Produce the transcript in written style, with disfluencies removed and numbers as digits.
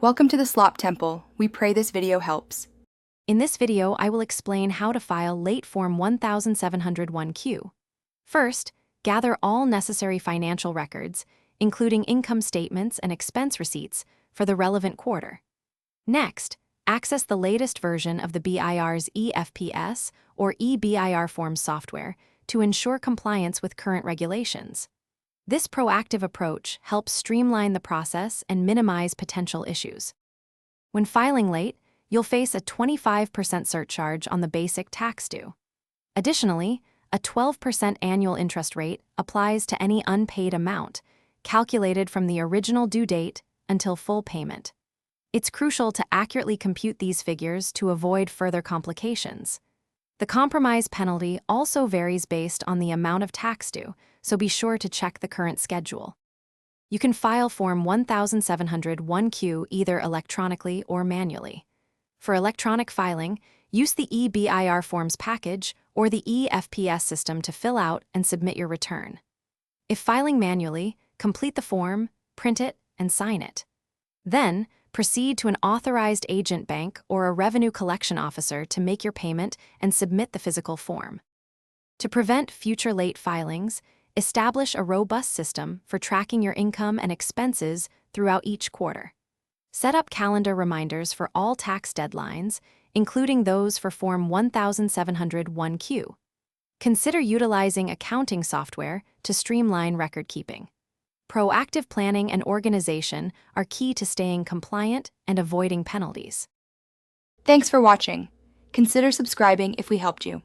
Welcome to the Slop Temple. We pray this video helps. In this video, I will explain how to file late Form 1701Q. First, gather all necessary financial records, including income statements and expense receipts, for the relevant quarter. Next, access the latest version of the BIR's EFPS or eBIR Forms software to ensure compliance with current regulations. This proactive approach helps streamline the process and minimize potential issues. When filing late, you'll face a 25% surcharge on the basic tax due. Additionally, a 12% annual interest rate applies to any unpaid amount, calculated from the original due date until full payment. It's crucial to accurately compute these figures to avoid further complications. The compromise penalty also varies based on the amount of tax due, so be sure to check the current schedule. You can file Form 1701Q either electronically or manually. For electronic filing, use the eBIR Forms package or the EFPS system to fill out and submit your return. If filing manually, complete the form, print it, and sign it. Then, proceed to an authorized agent bank or a revenue collection officer to make your payment and submit the physical form. To prevent future late filings, establish a robust system for tracking your income and expenses throughout each quarter. Set up calendar reminders for all tax deadlines, including those for Form 1701Q. Consider utilizing accounting software to streamline record keeping. Proactive planning and organization are key to staying compliant and avoiding penalties. Thanks for watching. Consider subscribing if we helped you.